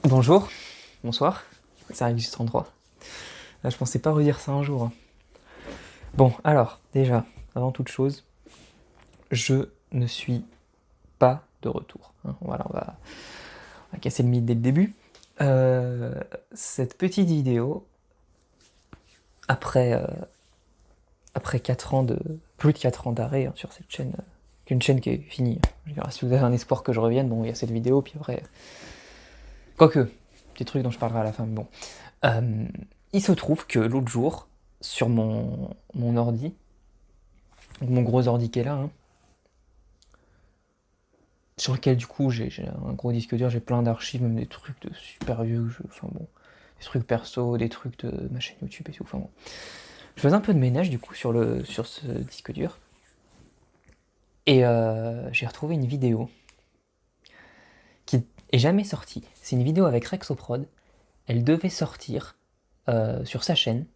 Bonjour, bonsoir, c'est Régis 33. Là, je pensais pas redire ça un jour, hein. Bon, alors, déjà, avant toute chose, je ne suis pas de retour, hein. Voilà, on va casser le mythe dès le début. Cette petite vidéo, après, après 4 ans de, plus de 4 ans d'arrêt, hein, sur cette chaîne, qu'une chaîne qui est finie. Je veux dire, si vous avez un espoir que je revienne, bon, il y a cette vidéo, puis après... Quoique, petit truc dont je parlerai à la fin, mais bon. Euh, il se trouve que l'autre jour, sur mon ordi, mon gros ordi qui est là, hein, sur lequel du coup j'ai un gros disque dur, j'ai plein d'archives, même des trucs de super vieux jeux, enfin bon, des trucs perso, des trucs de ma chaîne YouTube et tout, enfin bon. Je faisais un peu de ménage du coup sur ce disque dur, et j'ai retrouvé une vidéo qui est jamais sortie. C'est une vidéo avec Rexoprod, elle devait sortir sur sa chaîne,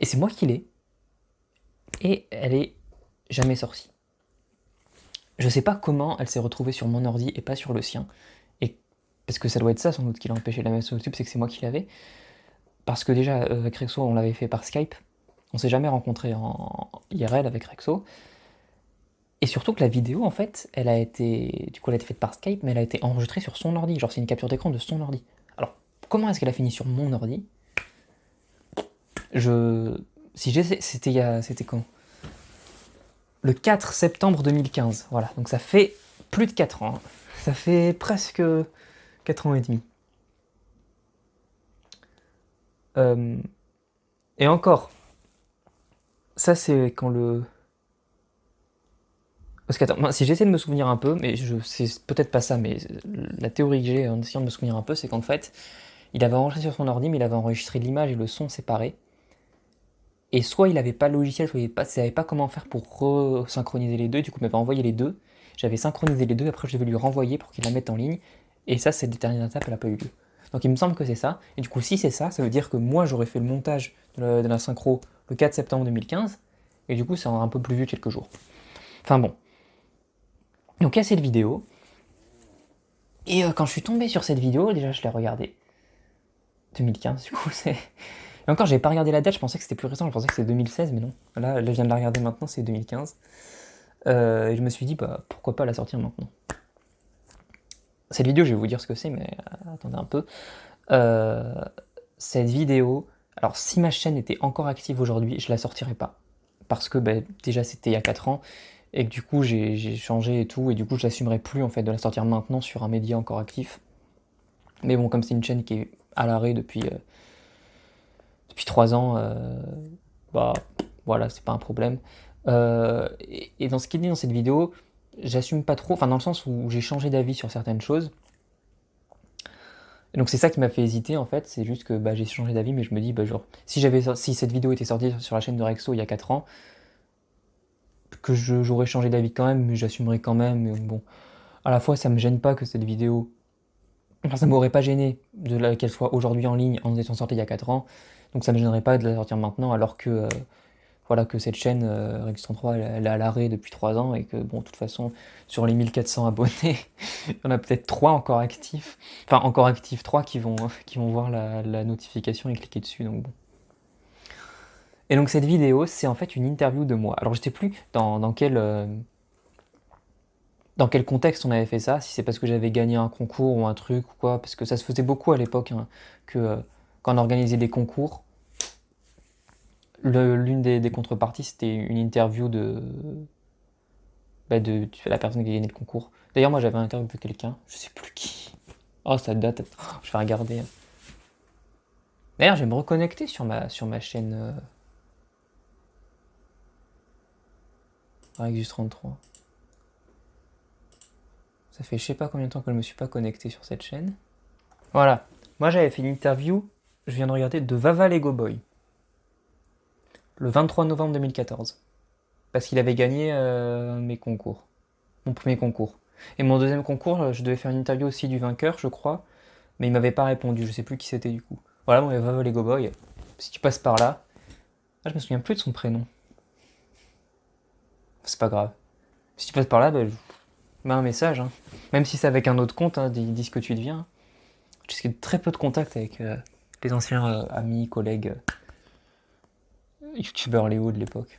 et c'est moi qui l'ai, et elle est jamais sortie. Je sais pas comment elle s'est retrouvée sur mon ordi et pas sur le sien. Et parce que ça doit être ça sans doute qui l'a empêché de la mettre sur YouTube, c'est que c'est moi qui l'avais. Parce que déjà, avec Rexo, on l'avait fait par Skype. On s'est jamais rencontré en IRL avec Rexo. Et surtout que la vidéo, en fait, elle a été. Du coup, elle a été faite par Skype, mais elle a été enregistrée sur son ordi. Genre, c'est une capture d'écran de son ordi. Alors, comment est-ce qu'elle a fini sur mon ordi? Je. Si j'essaie. C'était quand? Le 4 septembre 2015. Voilà. Donc ça fait plus de 4 ans, hein. Ça fait presque 4 ans et demi. Euh, et encore, ça c'est quand le... Parce que attends, si j'essaie de me souvenir un peu, mais c'est peut-être pas ça, mais la théorie que j'ai en essayant de me souvenir un peu, c'est qu'en fait, il avait enregistré sur son ordi, mais il avait enregistré l'image et le son séparés. Et soit il avait pas le logiciel, soit il savait pas comment faire pour resynchroniser les deux, du coup il m'avait envoyé les deux. J'avais synchronisé les deux, après je devais lui renvoyer pour qu'il la mette en ligne. Et ça, cette dernière étape, elle a pas eu lieu. Donc il me semble que c'est ça. Et du coup, si c'est ça, ça veut dire que moi j'aurais fait le montage de la synchro le 4 septembre 2015. Et du coup, c'est un peu plus vieux de quelques jours. Enfin bon. Donc il y a cette vidéo. Et quand je suis tombé sur cette vidéo, déjà je l'ai regardée. 2015, du coup, c'est. Et encore, j'avais pas regardé la date, je pensais que c'était plus récent, je pensais que c'était 2016, mais non. Là, je viens de la regarder maintenant, c'est 2015. Et je me suis dit, bah, pourquoi pas la sortir maintenant. Cette vidéo, je vais vous dire ce que c'est, mais attendez un peu. Euh, cette vidéo, alors si ma chaîne était encore active aujourd'hui, je la sortirais pas. Parce que bah, déjà, c'était il y a 4 ans, et que du coup, j'ai changé et tout, et du coup, je l'assumerais plus en fait de la sortir maintenant sur un média encore actif. Mais bon, comme c'est une chaîne qui est à l'arrêt depuis 3 ans, bah voilà, c'est pas un problème. Et dans ce qu'il dit dans cette vidéo, j'assume pas trop, enfin dans le sens où j'ai changé d'avis sur certaines choses. Et donc c'est ça qui m'a fait hésiter en fait, c'est juste que bah, j'ai changé d'avis, mais je me dis, bah, genre, si cette vidéo était sortie sur la chaîne de Rexo il y a 4 ans, que j'aurais changé d'avis quand même, mais j'assumerais quand même. Mais bon, à la fois ça me gêne pas que cette vidéo, enfin ça m'aurait pas gêné qu'elle soit aujourd'hui en ligne en étant sortie il y a 4 ans, donc ça me gênerait pas de la sortir maintenant alors que voilà que cette chaîne Rex 33 elle est à l'arrêt depuis 3 ans et que bon de toute façon sur les 1400 abonnés il y en a peut-être 3 encore actifs, enfin encore actifs 3 qui vont voir la notification et cliquer dessus, donc bon. Et donc cette vidéo c'est en fait une interview de moi. Alors je sais plus dans quel contexte on avait fait ça, si c'est parce que j'avais gagné un concours ou un truc ou quoi, parce que ça se faisait beaucoup à l'époque, hein, que quand on organisait des concours, l'une des contreparties c'était une interview bah, de la personne qui a gagné le concours. D'ailleurs, moi j'avais interviewé quelqu'un, je sais plus qui. Oh, ça date. Oh, je vais regarder. D'ailleurs, je vais me reconnecter sur ma chaîne Rexus33. Ça fait je sais pas combien de temps que je me suis pas connecté sur cette chaîne. Voilà. Moi j'avais fait une interview, je viens de regarder, de Vava Lego Boy, le 23 novembre 2014. Parce qu'il avait gagné mes concours. Mon premier concours. Et mon deuxième concours, je devais faire une interview aussi du vainqueur, je crois. Mais il m'avait pas répondu, je sais plus qui c'était du coup. Voilà, bon, et Vava Lego Boy. Si tu passes par là. Ah, je me souviens plus de son prénom. C'est pas grave. Si tu passes par là, bah, je mets un message, hein. Même si c'est avec un autre compte, hein, dis ce que tu deviens. j'ai très peu de contact avec les anciens amis, collègues, youtubeurs Léo de l'époque.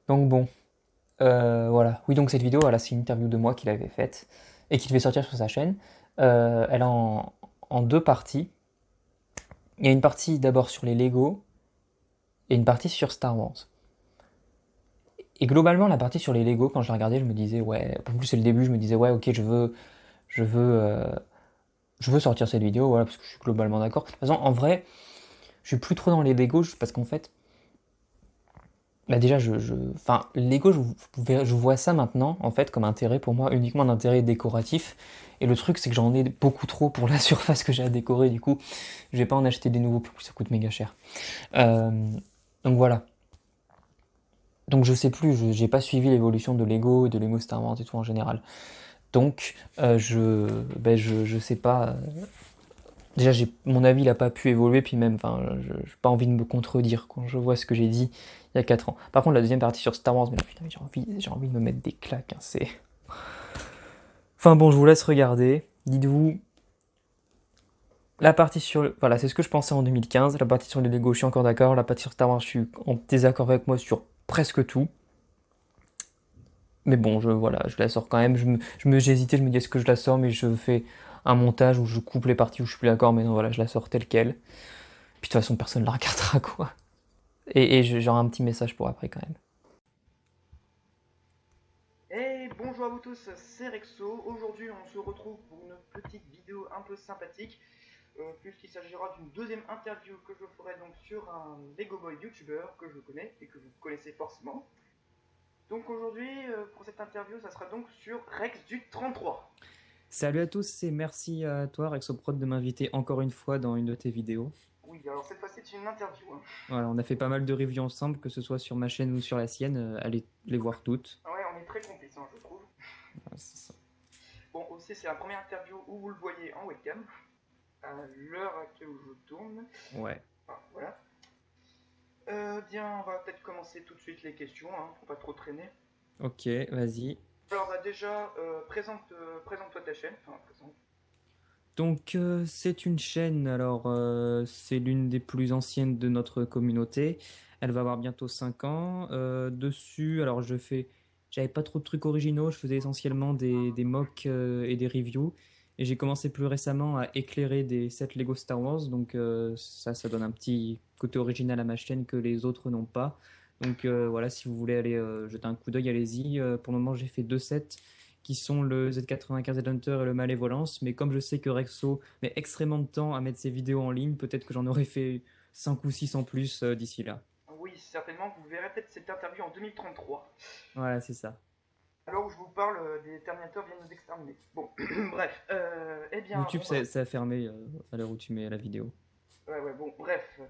Donc bon, voilà. Oui, donc cette vidéo, voilà, c'est une interview de moi qu'il avait faite et qui devait sortir sur sa chaîne. Elle est en deux parties. Il y a une partie d'abord sur les Lego et une partie sur Star Wars. Et globalement, la partie sur les Lego, quand je la regardais, je me disais, ouais, en plus c'est le début, je me disais, ouais, ok, je veux, euh, je veux sortir cette vidéo, voilà, parce que je suis globalement d'accord. De toute façon, en vrai, je suis plus trop dans les Lego, juste parce qu'en fait, bah déjà, enfin, Lego, je vois ça maintenant, en fait, comme intérêt pour moi, uniquement un intérêt décoratif. Et le truc, c'est que j'en ai beaucoup trop pour la surface que j'ai à décorer, du coup, je vais pas en acheter des nouveaux, ça coûte méga cher. Euh, donc voilà. Donc je sais plus, j'ai pas suivi l'évolution de Lego et de Lego Star Wars et tout en général. Donc je sais pas. Déjà, mon avis il a pas pu évoluer, puis même, enfin, j'ai pas envie de me contredire quand je vois ce que j'ai dit il y a 4 ans. Par contre, la deuxième partie sur Star Wars, mais là, putain, j'ai envie de me mettre des claques, hein, c'est. Enfin bon, je vous laisse regarder. Dites-vous, la partie sur, voilà, c'est ce que je pensais en 2015. La partie sur les Lego, je suis encore d'accord. La partie sur Star Wars, je suis en désaccord avec moi sur presque tout. Mais bon, voilà, je la sors quand même. J'ai hésité, je me dis est-ce que je la sors, mais je fais un montage où je coupe les parties où je suis plus d'accord, mais non, voilà, je la sors telle quelle. Puis de toute façon, personne ne la regardera, quoi. Et j'aurai un petit message pour après quand même. Et bonjour à vous tous, c'est Rexo. Aujourd'hui, on se retrouve pour une petite vidéo un peu sympathique, puisqu'il s'agira d'une deuxième interview que je ferai donc sur un Lego Boy YouTuber que je connais et que vous connaissez forcément. Donc aujourd'hui, pour cette interview, ça sera donc sur Rex du 33. Salut à tous et merci à toi Rexoprod de m'inviter encore une fois dans une de tes vidéos. Oui, alors cette fois-ci, c'est une interview, hein. Voilà, on a fait pas mal de reviews ensemble, que ce soit sur ma chaîne ou sur la sienne, allez les voir toutes. Ouais, on est très complices, hein, je trouve. Voilà, c'est ça. Bon, aussi, c'est la première interview où vous le voyez en webcam, à l'heure à laquelle je tourne. Ouais. Ah, voilà. Bien, on va peut-être commencer tout de suite les questions, hein, pour pas trop traîner. Ok, vas-y. Alors bah déjà, présente-toi ta chaîne. Enfin, présente. Donc c'est une chaîne, alors c'est l'une des plus anciennes de notre communauté. Elle va avoir bientôt 5 ans. Dessus, alors j'avais pas trop de trucs originaux, je faisais essentiellement des mocks et des reviews. Et j'ai commencé plus récemment à éclairer des sets Lego Star Wars, donc ça donne un petit côté original à ma chaîne que les autres n'ont pas. Donc voilà, si vous voulez aller jeter un coup d'œil, allez-y. Pour le moment, j'ai fait 2 sets qui sont le Z95 Headhunter et le Malévolence. Mais comme je sais que Rexo met extrêmement de temps à mettre ses vidéos en ligne, peut-être que j'en aurais fait 5 ou 6 en plus d'ici là. Oui, certainement, vous verrez peut-être cette interview en 2033. Voilà, c'est ça. Alors où je vous parle des Terminators viennent nous exterminer. Bon, bref. Eh bien, YouTube, bon, bref. ça a fermé à l'heure où tu mets la vidéo. Ouais, ouais, bon, bref.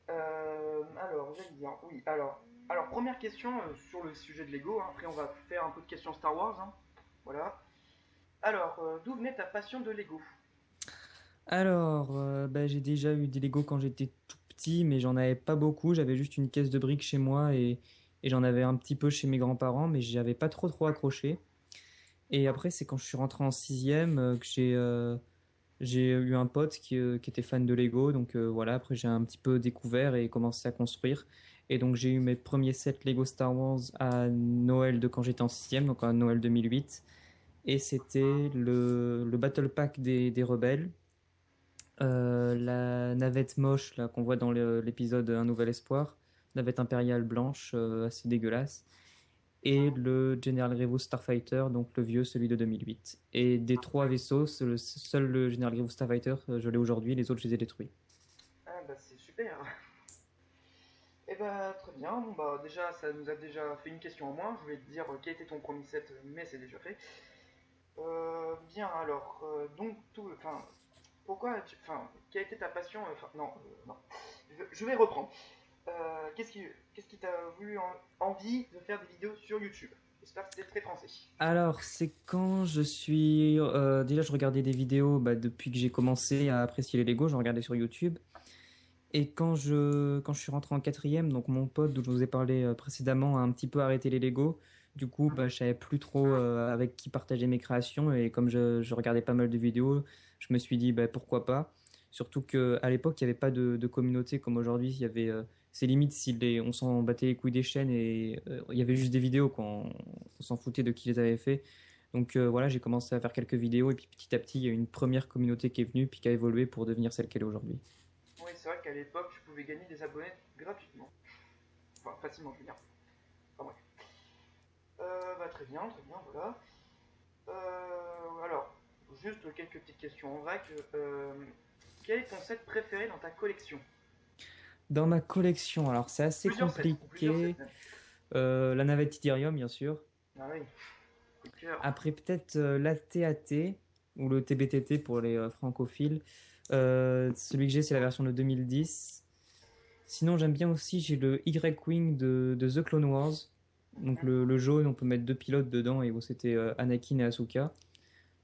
Alors, j'allais dire, oui, alors première question sur le sujet de Lego, hein. Après, on va faire un peu de questions Star Wars, hein. Voilà. Alors, d'où venait ta passion de Lego? Alors, bah, j'ai déjà eu des Lego quand j'étais tout petit, mais j'en avais pas beaucoup. J'avais juste une caisse de briques chez moi et j'en avais un petit peu chez mes grands-parents, mais j'avais pas trop accroché. Et après, c'est quand je suis rentré en sixième que j'ai eu un pote qui était fan de Lego, donc voilà, après j'ai un petit peu découvert et commencé à construire. Et donc j'ai eu mes premiers sets Lego Star Wars à Noël de quand j'étais en sixième, donc à Noël 2008. Et c'était le Battle Pack des rebelles, la navette moche là qu'on voit dans l'épisode Un Nouvel Espoir, navette impériale blanche assez dégueulasse, et le General Grievous Starfighter, donc le vieux, celui de 2008. Et des 3 vaisseaux, seul le General Grievous Starfighter, je l'ai aujourd'hui, les autres, je les ai détruits. Ah, bah, c'est super. Eh bah, très bien. Bon, bah, déjà, ça nous a déjà fait une question en moins. Je voulais te dire quel était ton premier set, mais c'est déjà fait. Bien, alors, donc, enfin, enfin, quelle a été ta passion, enfin, non, non, je vais reprendre. Qu'est-ce qui t'a voulu envie de faire des vidéos sur YouTube? J'espère que c'était très français. Alors, c'est quand je suis... déjà, je regardais des vidéos bah, depuis que j'ai commencé à apprécier les Lego, j'en regardais sur YouTube. Et quand je suis rentré en quatrième, donc mon pote dont je vous ai parlé précédemment a un petit peu arrêté les Lego. Du coup, bah, je savais plus trop avec qui partager mes créations et comme je regardais pas mal de vidéos, je me suis dit bah, pourquoi pas. Surtout que à l'époque, il n'y avait pas de communauté comme aujourd'hui. Il y avait, c'est limite si on s'en battait les couilles des chaînes et il y avait juste des vidéos quoi. On s'en foutait de qui les avait fait. Donc voilà, j'ai commencé à faire quelques vidéos et puis petit à petit, il y a eu une première communauté qui est venue puis qui a évolué pour devenir celle qu'elle est aujourd'hui. Oui, c'est vrai qu'à l'époque, tu pouvais gagner des abonnés gratuitement. Enfin, facilement, je veux dire. Enfin, bref. Bah, très bien, voilà. Alors, juste quelques petites questions en vrac. Quel est ton set préféré dans ta collection? Dans ma collection, alors c'est assez Plusieurs sets, ou plusieurs sets compliqué. même. La navette Idirium, bien sûr. Ah oui, coup de cœur. Après, peut-être l'AT-AT ou le TBTT pour les francophiles. Celui que j'ai, c'est la version de 2010. Sinon, j'aime bien aussi, j'ai le Y-Wing de The Clone Wars. Donc Mhm. le jaune, on peut mettre deux pilotes dedans et où c'était Anakin et Ahsoka.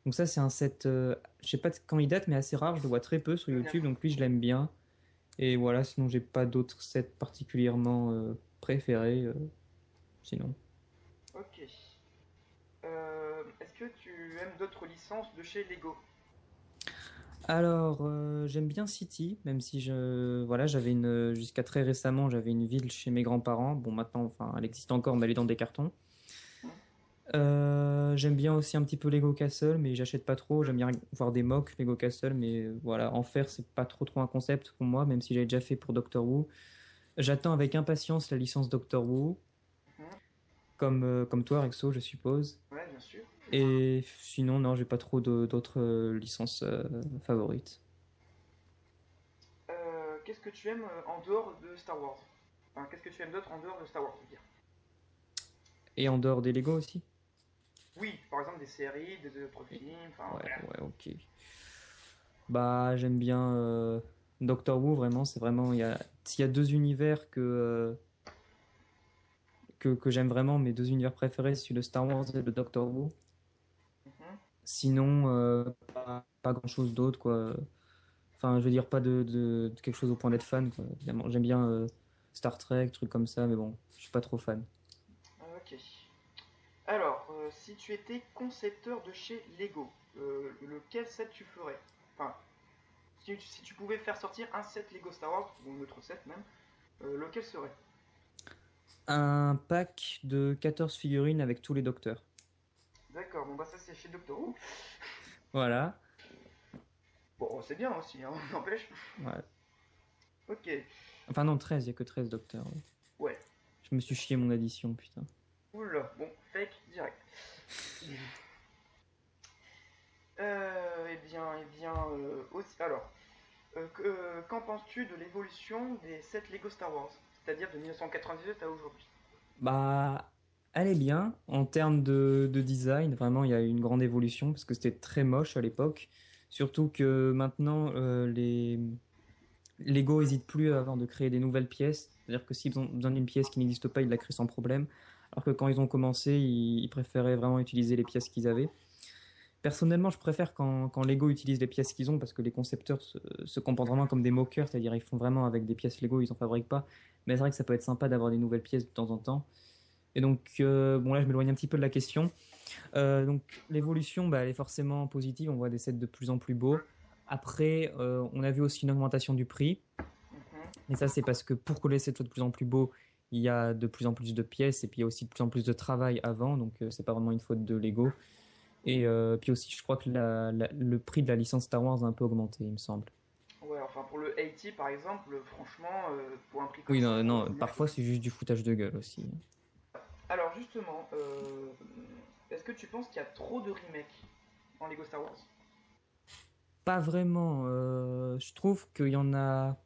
Donc ça, c'est un set, je sais pas quand il date, mais assez rare. Je le vois très peu sur Le mien. YouTube, donc lui, je l'aime bien. Et voilà, sinon, j'ai pas d'autres sets particulièrement préférés. Sinon. Ok. Est-ce que tu aimes d'autres licences de chez Lego? Alors, j'aime bien City, même si voilà, jusqu'à très récemment, j'avais une ville chez mes grands-parents. Bon, maintenant, enfin, elle existe encore, mais elle est dans des cartons. Hmm. J'aime bien aussi un petit peu Lego Castle, mais j'achète pas trop. J'aime bien voir des mocks Lego Castle, mais voilà, en faire, c'est pas trop un concept pour moi, même si j'avais déjà fait pour Doctor Who. J'attends avec impatience la licence Doctor Who, Mhm. comme toi, Rexo, je suppose. Ouais, bien sûr. Et sinon, non, j'ai pas trop d'autres licences favorites. Qu'est-ce que tu aimes en dehors de Star Wars? Enfin, qu'est-ce que tu aimes d'autre en dehors de Star Wars, je veux dire? Et en dehors des Lego aussi? Oui, par exemple des séries, des autres films, enfin Ouais, voilà. ouais, ok. Bah, j'aime bien Doctor Who, vraiment, c'est vraiment, s'il y a deux univers que j'aime vraiment, mes deux univers préférés, c'est le Star Wars et le Doctor Who. Mhm. Sinon, pas grand-chose d'autre, quoi. Enfin, je veux dire, pas de quelque chose au point d'être fan, quoi. Évidemment, j'aime bien Star Trek, trucs comme ça, mais bon, je suis pas trop fan. Ok. Alors, si tu étais concepteur de chez Lego, lequel set tu ferais? Enfin, si tu pouvais faire sortir un set Lego Star Wars, ou un autre set même, lequel serait? Un pack de 14 figurines avec tous les docteurs. D'accord, bon bah ça c'est chez Doctor Who. Voilà. Bon, c'est bien aussi, hein, n'empêche. Ouais. Ok, Enfin, non, 13, il y a que 13 docteurs. Ouais. ouais. Je me suis chié mon addition, putain. Oula, bon, fake direct. Aussi, alors, qu'en penses-tu de l'évolution des sets Lego Star Wars? C'est-à-dire de 1998 à aujourd'hui. Bah, elle est bien en termes de design. Vraiment, il y a eu une grande évolution parce que c'était très moche à l'époque. Surtout que maintenant, les Lego n'hésitent plus avant de créer des nouvelles pièces. C'est-à-dire que s'ils ont besoin d'une pièce qui n'existe pas, ils la créent sans problème. Alors que quand ils ont commencé, ils préféraient vraiment utiliser les pièces qu'ils avaient. Personnellement, je préfère quand Lego utilise les pièces qu'ils ont parce que les concepteurs se comportent vraiment comme des moqueurs, c'est-à-dire ils font vraiment avec des pièces Lego, ils en fabriquent pas. Mais c'est vrai que ça peut être sympa d'avoir des nouvelles pièces de temps en temps. Et donc, bon là, je m'éloigne un petit peu de la question. Donc, l'évolution, bah, elle est forcément positive. On voit des sets de plus en plus beaux. Après, on a vu aussi une augmentation du prix. Mhm. Et ça, c'est parce que pour que les sets soient de plus en plus beaux, il y a de plus en plus de pièces et puis il y a aussi de plus en plus de travail avant. Donc, c'est pas vraiment une faute de Lego. Et puis aussi, je crois que le prix de la licence Star Wars a un peu augmenté, il me semble. Ouais, enfin pour le 80 par exemple, franchement, pour un prix comme Oui, ça, non, non, faut bien parfois rigoler. c'est juste du foutage de gueule aussi. Alors justement, est-ce que tu penses qu'il y a trop de remakes dans Lego Star Wars? Pas vraiment. Je trouve qu'il y en a.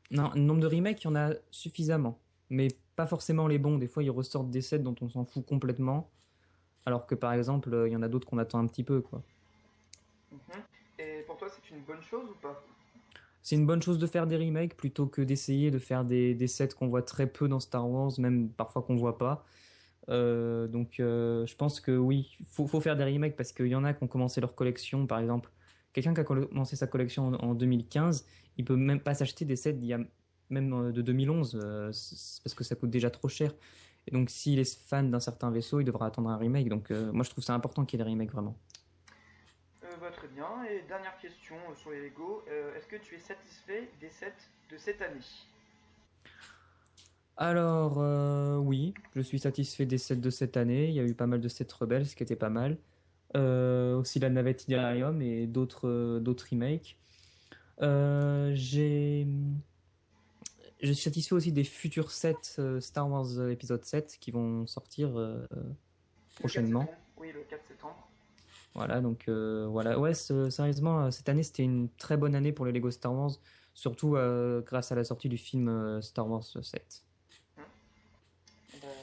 Non, le nombre de remakes, il y en a suffisamment. Mais pas forcément les bons. Des fois, ils ressortent des sets dont on s'en fout complètement. Alors que par exemple, il y en a d'autres qu'on attend un petit peu, quoi. Mhm. Et pour toi, c'est une bonne chose ou pas? C'est une bonne chose de faire des remakes plutôt que d'essayer de faire des sets qu'on voit très peu dans Star Wars, même parfois qu'on voit pas. Donc, je pense que oui, faut faire des remakes parce qu'il y en a qui ont commencé leur collection. Par exemple, quelqu'un qui a commencé sa collection en 2015, il peut même pas s'acheter des sets d'il y a même de 2011 parce que ça coûte déjà trop cher. Et donc, s'il est fan d'un certain vaisseau, il devra attendre un remake. Donc, moi, je trouve ça important qu'il y ait des remakes vraiment. Très bien. Et dernière question sur les Lego. Est-ce que tu es satisfait des sets de cette année? Alors, oui, je suis satisfait des sets de cette année. Il y a eu pas mal de sets rebelles, ce qui était pas mal. Aussi la navette Idarium et d'autres remakes. Je suis satisfait aussi des futurs sets Star Wars épisode 7 qui vont sortir Le 4 prochainement. septembre. Oui, le 4 septembre. Voilà, donc voilà. Ouais, sérieusement, cette année, c'était une très bonne année pour les Lego Star Wars, surtout grâce à la sortie du film Star Wars 7. Hum,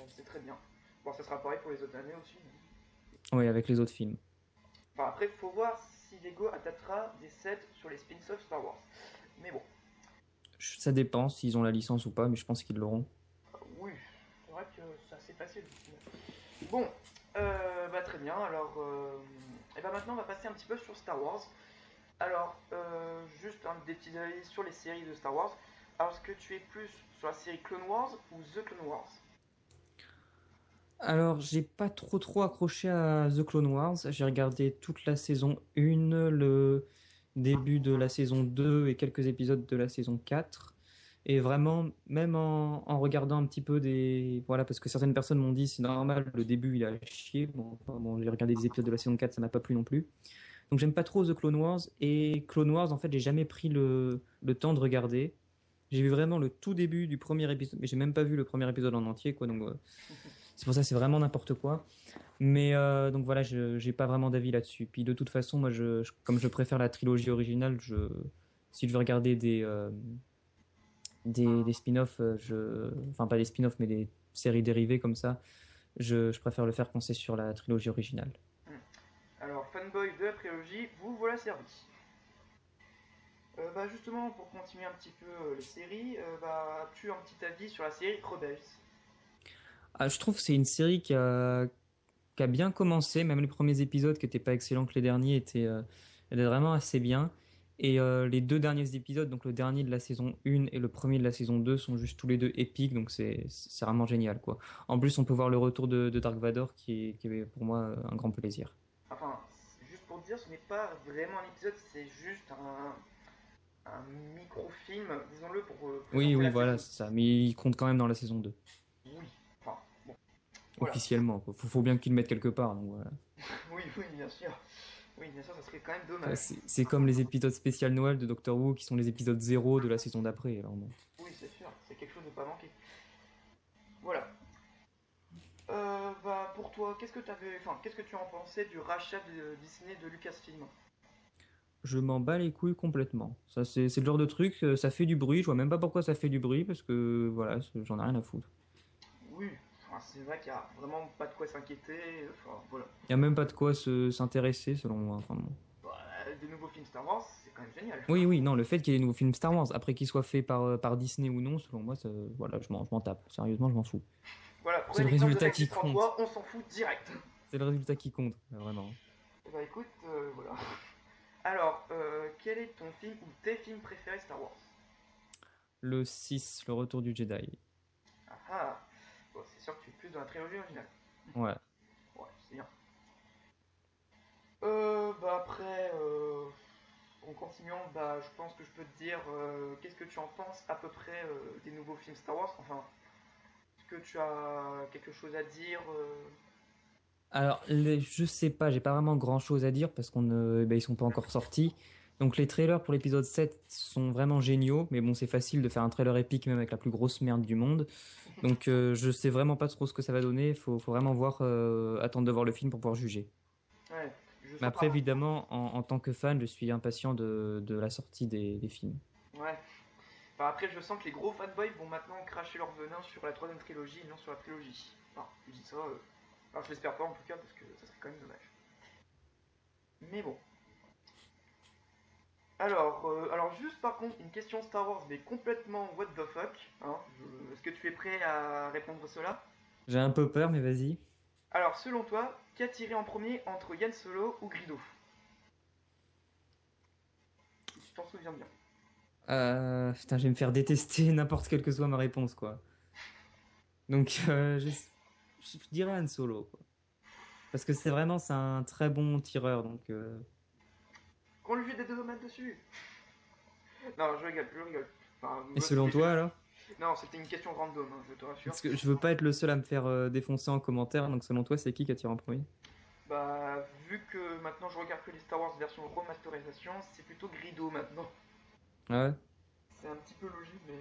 c'est très bien. Bon, ça sera pareil pour les autres années aussi. Oui, avec les autres films. Enfin, après, il faut voir si Lego adaptera des sets sur les spin-offs Star Wars. Mais bon, Ça dépend s'ils ont la licence ou pas, mais je pense qu'ils l'auront. oui, c'est vrai que c'est assez facile. Bon, très bien. Alors, et maintenant, on va passer un petit peu sur Star Wars. Alors, juste des petits avis sur les séries de Star Wars. Alors, est-ce que tu es plus sur la série Clone Wars ou The Clone Wars? Alors, j'ai pas trop accroché à The Clone Wars. J'ai regardé toute la saison 1, le début de la saison 2 et quelques épisodes de la saison 4. Et vraiment, même en regardant un petit peu des... Voilà, parce que certaines personnes m'ont dit, c'est normal, le début, il a chier. Bon, enfin, bon, j'ai regardé des épisodes de la saison 4, ça m'a pas plu non plus. Donc, j'aime pas trop The Clone Wars. Et Clone Wars, en fait, j'ai jamais pris le temps de regarder. J'ai vu vraiment le tout début du premier épisode, mais j'ai même pas vu le premier épisode en entier, quoi. Donc, c'est pour ça que c'est vraiment n'importe quoi. Mais donc voilà, je j'ai pas vraiment d'avis là-dessus. Puis de toute façon, moi, comme je préfère la trilogie originale, si je veux regarder des spin-offs, enfin pas des spin-offs, mais des séries dérivées comme ça, je préfère le faire quand c'est sur la trilogie originale. Hmm. Alors, fanboy de la prélogie, vous voilà servi. Justement, pour continuer un petit peu les séries, as-tu un petit avis sur la série Rebels? Ah, je trouve que c'est une série qui a bien commencé, même les premiers épisodes qui étaient pas excellents que les derniers étaient vraiment assez bien. Et les deux derniers épisodes, donc le dernier de la saison 1 et le premier de la saison 2 sont juste tous les deux épiques, donc c'est vraiment génial, quoi. En plus, on peut voir le retour de Dark Vador qui est pour moi un grand plaisir. Enfin, juste pour te dire, ce n'est pas vraiment un épisode, c'est juste un micro-film, disons-le, pour Oui, présenter oui, la voilà, série. c'est ça. Mais il compte quand même dans la saison 2 Oui, enfin, bon, voilà. officiellement, quoi. Faut bien qu'ils le mettent quelque part, donc voilà. Oui, oui, bien sûr. Oui, bien sûr, ça serait quand même Enfin, dommage. c'est comme les épisodes spécial Noël de Doctor Who qui sont les épisodes zéro de la saison d'après, alors bon. Oui, c'est sûr, c'est quelque chose de pas manquer. Voilà. Pour toi, qu'est-ce que tu en pensais du rachat de Disney de Lucasfilm? Je m'en bats les couilles complètement. Ça, c'est le genre de truc, ça fait du bruit. Je vois même pas pourquoi ça fait du bruit parce que voilà, j'en ai rien à foutre. Oui, enfin, c'est vrai qu'il y a vraiment pas de quoi s'inquiéter. Enfin, voilà. Il y a même pas de quoi s'intéresser selon moi. Enfin, bon. Des nouveaux films Star Wars, c'est quand même génial. Oui, oui, non, le fait qu'il y ait des nouveaux films Star Wars, après qu'ils soient faits par Disney ou non, selon moi, voilà, je m'en tape. Sérieusement, je m'en fous. Voilà, C'est prenez le l'exemple de résultat qui Taxi compte. 33, on s'en fout direct. C'est le résultat qui compte, vraiment. Écoute, voilà. Alors, quel est ton film ou tes films préférés Star Wars? Le 6, le retour du Jedi. Ah ah, bon, c'est sûr que tu es plus dans la trilogie originale. Ouais. Ouais, c'est bien. Après, en continuant, je pense que je peux te dire qu'est-ce que tu en penses à peu près des nouveaux films Star Wars. Enfin, est-ce que tu as quelque chose à dire Alors, je sais pas, j'ai pas vraiment grand-chose à dire parce ils sont pas encore sortis. Donc les trailers pour l'épisode 7 sont vraiment géniaux, mais bon, c'est facile de faire un trailer épique même avec la plus grosse merde du monde. Donc je sais vraiment pas trop ce que ça va donner, faut vraiment attendre de voir le film pour pouvoir juger. Ouais, je Mais sens après, pas. évidemment, en tant que fan, je suis impatient de la sortie des films. Ouais. Après, je sens que les gros fanboys vont maintenant cracher leur venin sur la troisième trilogie et non sur la trilogie. Enfin, je dis ça. Alors, je l'espère pas en tout cas parce que ça serait quand même dommage. Mais bon. Alors juste par contre, une question Star Wars, mais complètement what the fuck. Hein, est-ce que tu es prêt à répondre à cela? J'ai un peu peur, mais vas-y. Alors, selon toi, qui a tiré en premier entre Yann Solo ou Grido? Si tu t'en souviens bien. Putain, je vais me faire détester n'importe quelle que soit ma réponse, quoi. Donc, je dirais Han Solo, quoi. Parce que c'est un très bon tireur. Donc, Qu'on lui fait des 2 mètres dessus. Non, je rigole, je rigole. Enfin, Et moi, selon c'était toi, juste. alors? Non, c'était une question random, hein, je te rassure. Parce que je veux pas être le seul à me faire défoncer en commentaire. Donc, selon toi, c'est qui a tiré en premier? Bah, vu que maintenant je regarde que les Star Wars version remasterisation, c'est plutôt Grido maintenant. Ah ouais? C'est un petit peu logique, mais.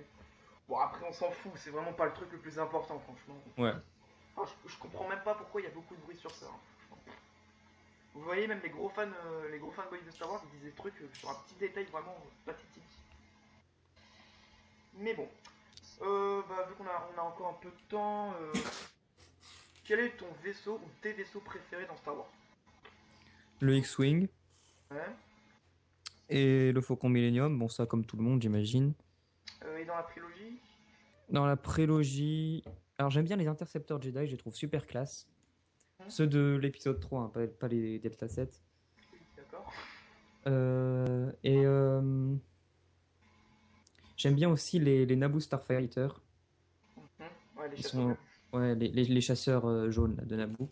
Bon, après, on s'en fout, c'est vraiment pas le truc le plus important, franchement. Ouais. Enfin, je comprends même pas pourquoi il y a beaucoup de bruit sur ça, hein, franchement. Vous voyez, même les gros fanboys de Star Wars, ils disent des trucs sur un petit détail vraiment pathétique. Mais bon, bah, vu qu'on a encore un peu de temps, quel est ton vaisseau ou tes vaisseaux préférés dans Star Wars? Le X-Wing Ouais. et le Faucon Millenium. Bon, ça, comme tout le monde, j'imagine. Et dans la trilogie? Dans la prélogie. Alors, j'aime bien les intercepteurs Jedi, je les trouve super classe. Hmm. Ceux de l'épisode 3, hein, pas les Delta 7. Oui, d'accord. Et j'aime bien aussi les Naboo Starfighter. Ouais, les Ils chasseurs de sont vue. ouais, les chasseurs jaunes là, de Naboo.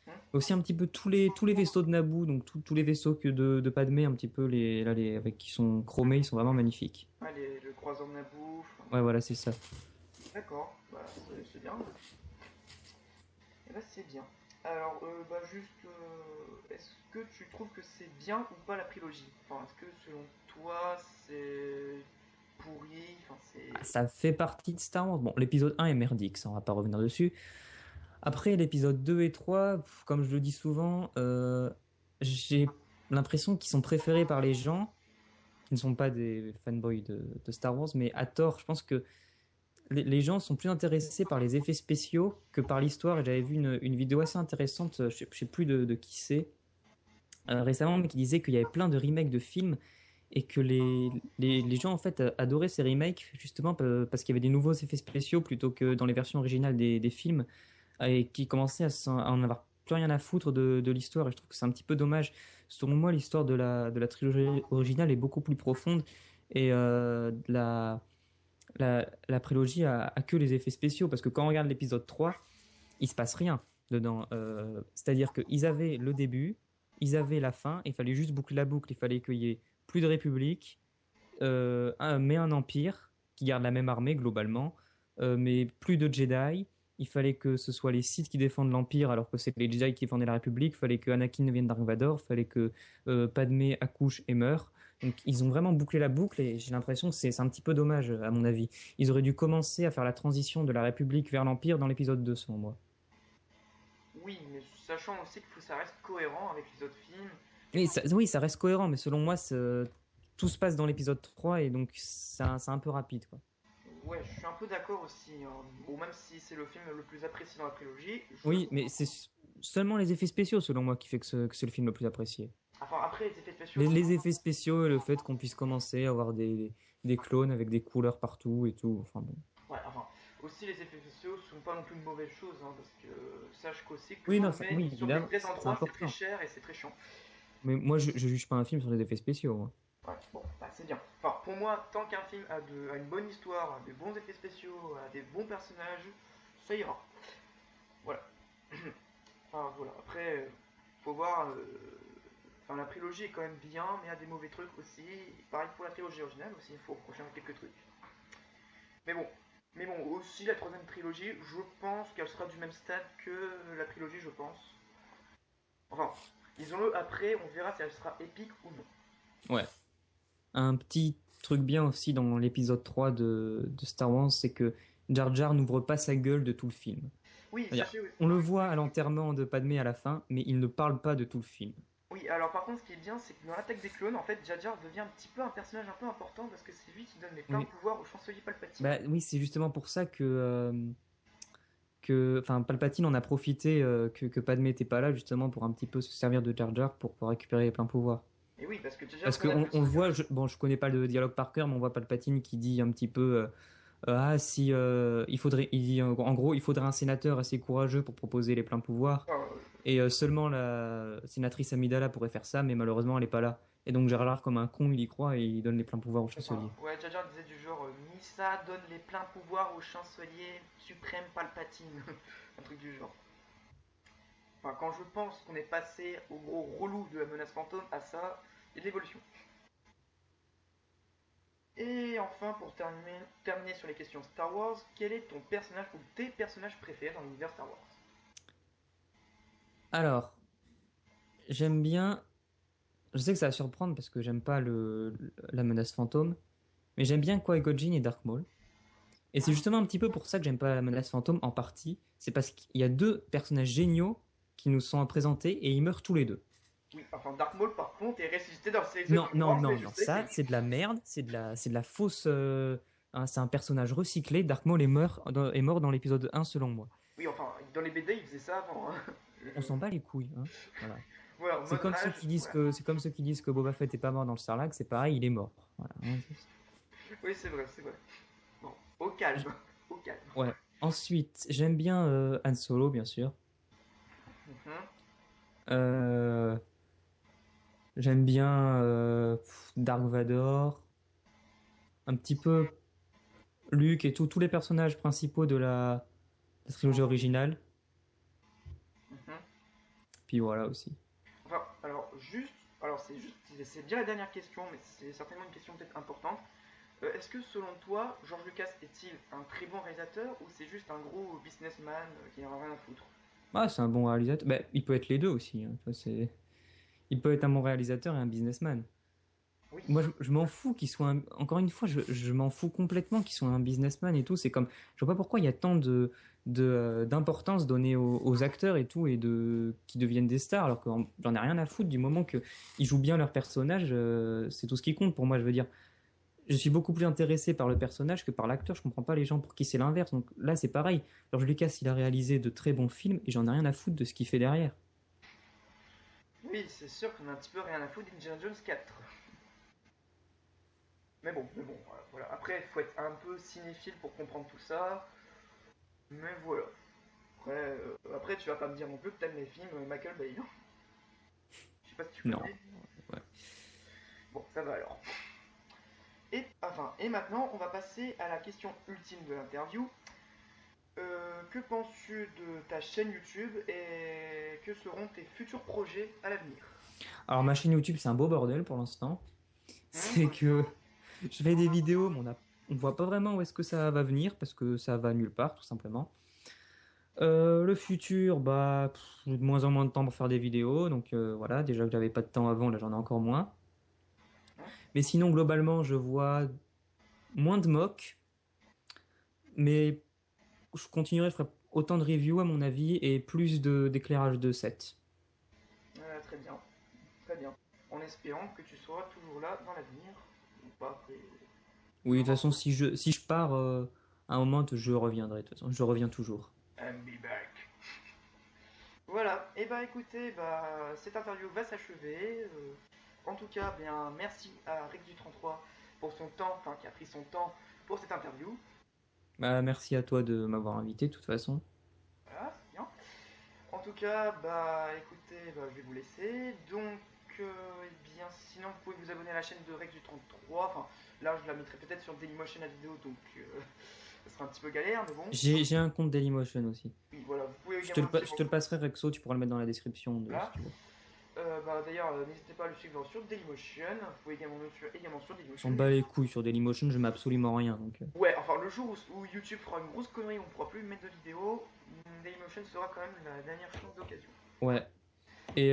Hmm. Aussi un petit peu tous les vaisseaux de Naboo, donc tous les vaisseaux de Padmé, un petit peu avec qui sont chromés, ils sont vraiment magnifiques. Ouais, le croiseur de Naboo. Ouais, voilà, c'est ça. D'accord, bah c'est bien. Et là c'est bien. Alors, bah juste, est-ce que tu trouves que c'est bien ou pas la trilogie? Enfin, est-ce que selon toi c'est pourri? Enfin, c'est. Ah, ça fait partie de Star Wars. Bon, l'épisode 1 est merdique, ça on va pas revenir dessus. Après, l'épisode 2 et 3, comme je le dis souvent, j'ai l'impression qu'ils sont préférés par les gens qui ne sont pas des fanboys de Star Wars, mais à tort, je pense que les gens sont plus intéressés par les effets spéciaux que par l'histoire. Et j'avais vu une vidéo assez intéressante, je sais plus de qui c'est, récemment, mais qui disait qu'il y avait plein de remakes de films et que les gens en fait adoraient ces remakes justement parce qu'il y avait des nouveaux effets spéciaux plutôt que dans les versions originales des films et qui commençaient à en avoir plus rien à foutre de l'histoire. Et je trouve que c'est un petit peu dommage. Selon moi, l'histoire de la trilogie originale est beaucoup plus profonde et la prélogie a que les effets spéciaux parce que quand on regarde l'épisode 3, il se passe rien dedans. C'est-à-dire qu'ils avaient le début, ils avaient la fin, il fallait juste boucler la boucle, il fallait qu'il y ait plus de république, mais un empire qui garde la même armée globalement, mais plus de Jedi. Il fallait que ce soit les Sith qui défendent l'Empire alors que c'est les Jedi qui défendaient la République. Il fallait que Anakin devienne Dark Vador. Il fallait que Padmé accouche et meure. Donc ils ont vraiment bouclé la boucle et j'ai l'impression que c'est un petit peu dommage à mon avis. Ils auraient dû commencer à faire la transition de la République vers l'Empire dans l'épisode 2 selon moi. Oui, mais sachant aussi qu'il faut que ça reste cohérent avec les autres films. Oui, ça reste cohérent, mais selon moi, tout se passe dans l'épisode 3 et donc c'est un peu rapide, quoi. Ouais, je suis un peu d'accord aussi, hein. Bon, même si c'est le film le plus apprécié dans la trilogie, je. Oui, mais c'est seulement les effets spéciaux, selon moi, qui fait que c'est le film le plus apprécié. Enfin, après, les effets spéciaux sont. Les effets spéciaux et le fait qu'on puisse commencer à avoir des clones avec des couleurs partout et tout. Enfin bon. Ouais, enfin, aussi les effets spéciaux sont pas non plus une mauvaise chose, hein, parce que sache qu'aussi que Oui, non, oui, sur des évidemment, vrais c'est endroits, c'est très important. cher et c'est très chiant. Mais moi, je juge pas un film sur les effets spéciaux, moi. Ouais, bon, bah c'est bien. Enfin, pour moi, tant qu'un film a une bonne histoire, a des bons effets spéciaux, a des bons personnages, ça ira. Voilà. Enfin, voilà. Après, faut voir. Enfin, la trilogie est quand même bien, mais il y a des mauvais trucs aussi. Pareil pour la trilogie originale aussi, il faut reprocher quelques trucs. Mais bon. Mais bon, aussi la troisième trilogie, je pense qu'elle sera du même stade que la trilogie, je pense. Enfin, disons-le, après, on verra si elle sera épique ou non. Ouais. Un petit truc bien aussi dans l'épisode 3 de Star Wars, c'est que Jar Jar n'ouvre pas sa gueule de tout le film. Oui, C'est-à-dire, sachez, oui. on le voit à l'enterrement de Padmé à la fin, mais il ne parle pas de tout le film. Oui, alors par contre, ce qui est bien, c'est que dans l'attaque des clones, en fait, Jar Jar devient un petit peu un personnage un peu important parce que c'est lui qui donne les pleins Oui. pouvoirs au chancelier Palpatine. Bah oui, c'est justement pour ça enfin, Palpatine en a profité que Padmé était pas là, justement, pour un petit peu se servir de Jar Jar pour récupérer les pleins pouvoirs. Et oui, parce que Jar Jar Parce connaît un qu'on peu on son voit, jeu. bon, je connais pas le dialogue par cœur, mais on voit Palpatine qui dit un petit peu, ah, si, il dit, en gros, il faudrait un sénateur assez courageux pour proposer les pleins pouvoirs. Enfin, Et seulement la sénatrice Amidala pourrait faire ça, mais malheureusement, elle est pas là. Et donc Jar Jar, comme un con, il y croit et il donne les pleins pouvoirs au Enfin, chancelier. ouais, Jar Jar disait du genre Misa donne les pleins pouvoirs au chancelier suprême Palpatine. Un truc du genre. Enfin, quand je pense qu'on est passé au gros relou de la menace fantôme à ça, il y a de l'évolution. Et enfin, pour terminer sur les questions Star Wars, quel est ton personnage ou tes personnages préférés dans l'univers Star Wars? Alors, j'aime bien. Je sais que ça va surprendre parce que j'aime pas la menace fantôme, mais j'aime bien Qui-Gon Jinn et Dark Maul. Et c'est justement un petit peu pour ça que j'aime pas la menace fantôme en partie. C'est parce qu'il y a deux personnages géniaux qui nous sont présentés et ils meurent tous les deux. Oui, enfin Dark Maul par contre est ressuscité dans ces Non, Clone non, Wars, mais non, je non, sais que... ça c'est de la merde, c'est de la fausse. Hein, c'est un personnage recyclé. Dark Maul est mort dans l'épisode 1 selon moi. Oui, enfin, dans les BD, il faisait ça avant. Hein. On s'en bat les couilles, hein. Voilà. Voilà, en C'est mode comme ceux rage, qui disent voilà. que c'est comme ceux qui disent que Boba Fett est pas mort dans le Sarlacc, c'est pareil, il est mort. Voilà, hein. Oui, c'est vrai, c'est vrai. Bon, au calme, au calme. Ouais. Ensuite, j'aime bien Han Solo, bien sûr. Mhm. Euh, J'aime bien Dark Vador, un petit peu Luke et tous les personnages principaux de la trilogie originale. Mhm. Puis voilà aussi. Enfin, alors c'est bien la dernière question, mais c'est certainement une question peut-être importante. Est-ce que selon toi, George Lucas est-il un très bon réalisateur ou c'est juste un gros businessman qui n'en a rien à foutre? Ah, c'est un bon réalisateur. Ben, il peut être les deux aussi, hein. Tu vois, il peut être un bon réalisateur et un businessman. Oui. Moi, je m'en fous qu'il soit encore une fois, je m'en fous complètement qu'il soit un businessman et tout. C'est comme, je vois pas pourquoi il y a tant d'importance donnée aux acteurs et tout et qui deviennent des stars alors que j'en ai rien à foutre du moment que ils jouent bien leur personnage. C'est tout ce qui compte pour moi. Je veux dire, je suis beaucoup plus intéressé par le personnage que par l'acteur. Je comprends pas les gens pour qui c'est l'inverse. Donc là, c'est pareil. George Lucas, il a réalisé de très bons films et j'en ai rien à foutre de ce qu'il fait derrière. Oui, c'est sûr qu'on a un petit peu rien à foutre d'Indiana Jones 4. Mais bon, voilà. Après, il faut être un peu cinéphile pour comprendre tout ça. Mais voilà. Après, tu vas pas me dire non plus que t'aimes les films Michael Bay. Hein. Je sais pas si tu Non. connais. Ouais. Bon, ça va alors. Et maintenant, on va passer à la question ultime de l'interview. Que penses-tu de ta chaîne YouTube et que seront tes futurs projets à l'avenir? Alors ma chaîne YouTube, c'est un beau bordel pour l'instant. C'est Hmm. que je fais des vidéos, mais on voit pas vraiment où est-ce que ça va venir parce que ça va nulle part, tout simplement. Le futur, bah, j'ai de moins en moins de temps pour faire des vidéos, donc voilà, déjà que j'avais pas de temps avant, là j'en ai encore moins. Mais sinon, globalement, je vois moins de mock, mais je continuerai, je ferai autant de reviews à mon avis et plus d'éclairage de set. Très bien, très bien. En espérant que tu seras toujours là dans l'avenir. Ou pas, après. Oui, de toute façon, si je pars à un moment, je reviendrai, de toute façon, je reviens toujours. And be back. Voilà, et bah écoutez, bah, cette interview va s'achever. En tout cas, bien merci à Rex du 33 pour son temps, enfin qui a pris son temps pour cette interview. Bah, merci à toi de m'avoir invité, de toute façon. Voilà, c'est bien. En tout cas, bah écoutez, bah, je vais vous laisser. Donc, eh bien, sinon vous pouvez vous abonner à la chaîne de Rex du 33. Enfin, là je la mettrai peut-être sur Dailymotion la vidéo, donc ça sera un petit peu galère, mais bon. J'ai un compte Dailymotion aussi. Oui, voilà, vous pouvez également le Je suivre. te le passerai, Rexo, tu pourras le mettre dans la description si Voilà. tu veux. Bah, d'ailleurs, n'hésitez pas à le suivre sur Dailymotion. Vous pouvez également sur On s'en Dailymotion. bat les couilles sur Dailymotion, je mets absolument rien. Donc, Ouais, enfin, le jour où YouTube fera une grosse connerie, on ne pourra plus mettre de vidéo, Dailymotion sera quand même la dernière chance d'occasion. ouais. Et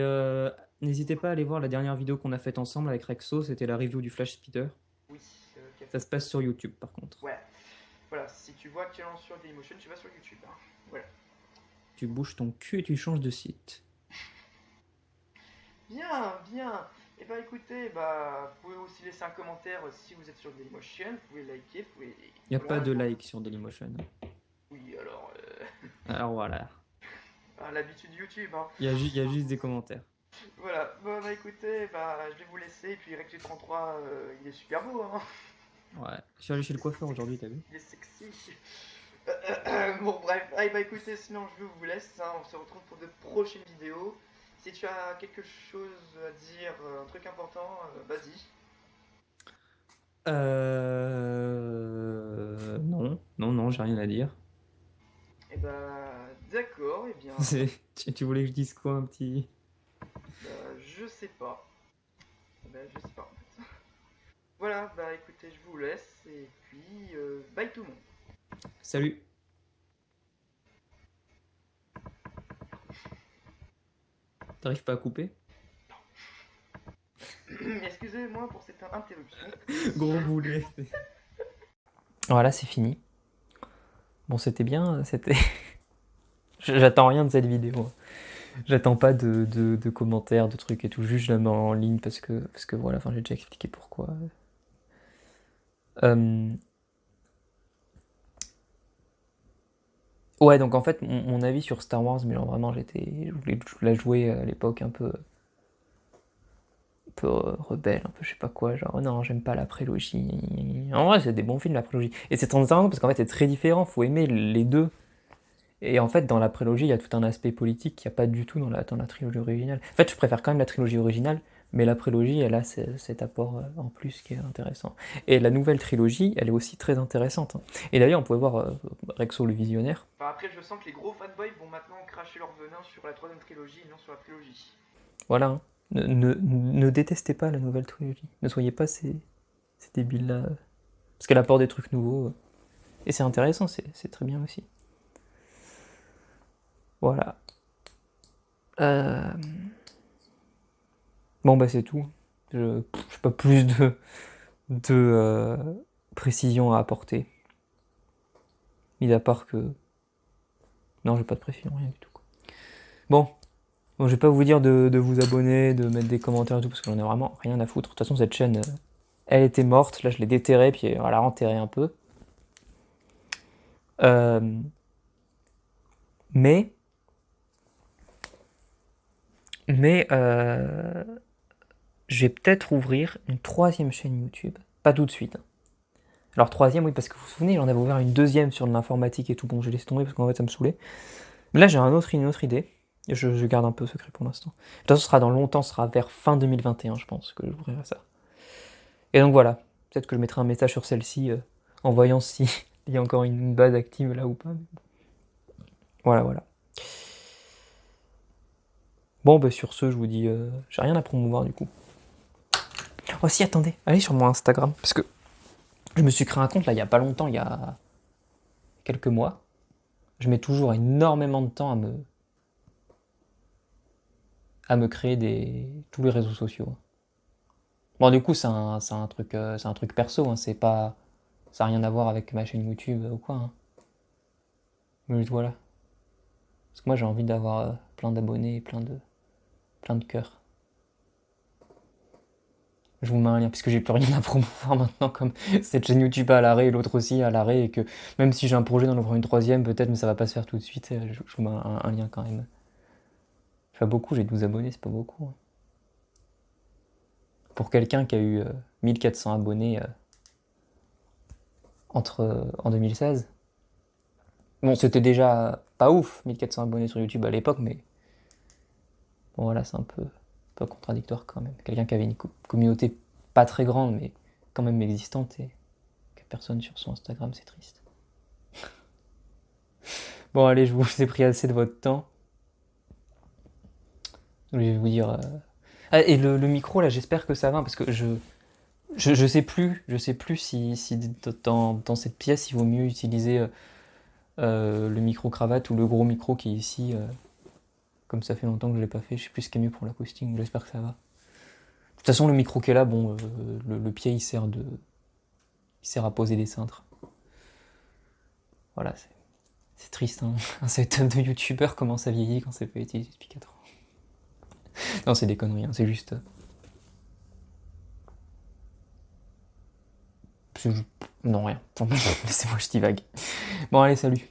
n'hésitez pas à aller voir la dernière vidéo qu'on a faite ensemble avec Rexo, c'était la review du Flash Speeder. Oui, Ça se passe sur YouTube par contre. ouais. Voilà, si tu vois actuellement sur Dailymotion, tu vas sur YouTube. Hein. Voilà. Tu bouges ton cul et tu changes de site. Bien, bien. Et bah écoutez, bah, vous pouvez aussi laisser un commentaire si vous êtes sur Dailymotion, vous pouvez liker, vous pouvez... Il n'y a pas Voilà. de like sur Dailymotion. Oui, alors, Alors voilà. l'habitude de YouTube, hein. Il y a juste des commentaires. Voilà, bon bah écoutez, bah je vais vous laisser, et puis Rectu 33, il est super beau, hein. Ouais. Je suis allé chez le coiffeur aujourd'hui, t'as vu? Il est sexy. Bon bref, allez bah écoutez, sinon je vous laisse, hein, on se retrouve pour de prochaines vidéos. Si tu as quelque chose à dire, un truc important, vas-y. Non, j'ai rien à dire. Et bah, d'accord, et bien, Tu voulais que je dise quoi, un petit... je sais pas. Bah, je sais pas en fait. Voilà, bah écoutez, je vous laisse, et puis, bye tout le monde. Salut. T'arrives pas à couper? Excusez-moi pour cette interruption. Gros boulet. Voilà, c'est fini. Bon, c'était bien, c'était... J'attends rien de cette vidéo. J'attends pas de commentaires, de trucs et tout. Juste, je la mets en ligne parce que voilà, enfin, j'ai déjà expliqué pourquoi. Ouais, donc en fait, mon avis sur Star Wars, mais genre vraiment, je la jouer à l'époque un peu rebelle, un peu je sais pas quoi, genre non, j'aime pas la prélogie. En vrai, c'est des bons films, la prélogie. Et c'est très intéressant parce qu'en fait, c'est très différent, faut aimer les deux. Et en fait, dans la prélogie, il y a tout un aspect politique qu'il n'y a pas du tout dans la trilogie originale. En fait, je préfère quand même la trilogie originale, mais la prélogie, elle a cet apport en plus qui est intéressant. Et la nouvelle trilogie, elle est aussi très intéressante, hein. Et d'ailleurs, on pouvait voir Rexo le Visionnaire. Enfin, après, je sens que les gros fanboys vont maintenant cracher leur venin sur la troisième trilogie et non sur la trilogie. Voilà, hein. Ne détestez pas la nouvelle trilogie. Ne soyez pas ces débiles-là. Parce qu'elle apporte des trucs nouveaux. Et c'est intéressant, c'est très bien aussi. Voilà. Bon, bah c'est tout. Je n'ai pas plus de précision à apporter. Mis à part que... Non, j'ai pas de précision, rien du tout, quoi. Bon, je vais pas vous dire de vous abonner, de mettre des commentaires et tout, parce que j'en ai vraiment rien à foutre. De toute façon, cette chaîne, elle était morte. Là, je l'ai déterrée, puis on l'a enterrée un peu. Mais je vais peut-être ouvrir une troisième chaîne YouTube. Pas tout de suite, hein. Alors troisième, oui, parce que vous vous souvenez, j'en avais ouvert une deuxième sur de l'informatique et tout. Bon, j'ai laissé tomber parce qu'en fait, ça me saoulait. Mais là, j'ai une autre idée. Je garde un peu secret pour l'instant. De toute façon, ce sera dans longtemps, ce sera vers fin 2021, je pense, que j'ouvrirai ça. Et donc voilà, peut-être que je mettrai un message sur celle-ci en voyant si il y a encore une base active là ou pas. Voilà, voilà. Bon, bah sur ce, je vous dis, j'ai rien à promouvoir du coup. Oh si, attendez, allez sur mon Instagram, parce que je me suis créé un compte là il y a pas longtemps, il y a quelques mois. Je mets toujours énormément de temps à me créer tous les réseaux sociaux. Bon, du coup, c'est un truc perso, hein, ça n'a rien à voir avec ma chaîne YouTube ou quoi, hein. Mais juste voilà. Parce que moi, j'ai envie d'avoir plein d'abonnés et plein de cœurs. Je vous mets un lien, puisque j'ai plus rien à promouvoir maintenant, comme cette chaîne YouTube à l'arrêt et l'autre aussi à l'arrêt, et que même si j'ai un projet d'en ouvrir une troisième, peut-être, mais ça va pas se faire tout de suite, je vous mets un lien quand même. C'est pas beaucoup, j'ai 12 abonnés, c'est pas beaucoup, hein. Pour quelqu'un qui a eu 1400 abonnés en 2016. Bon, c'était déjà pas ouf, 1400 abonnés sur YouTube à l'époque, mais bon, voilà, c'est un peu contradictoire quand même. Quelqu'un qui avait une communauté pas très grande, mais quand même existante, et que personne sur son Instagram, c'est triste. Bon, allez, je vous ai pris assez de votre temps. Je vais vous dire. Ah, et le micro, là, j'espère que ça va, parce que je sais plus si dans cette pièce, il vaut mieux utiliser le micro-cravate ou le gros micro qui est ici. Comme ça fait longtemps que je l'ai pas fait, je sais plus ce qui est mieux pour l'acoustique, j'espère que ça va. De toute façon, le micro qui est là, bon, le pied il sert à poser des cintres. Voilà, c'est triste, hein. Un setup de youtubeur, comment ça vieillit quand c'est pas utilisé depuis 4 ans. Non, c'est des conneries, hein, c'est juste. Non, rien. Laissez-moi, je divague. Bon, allez, salut.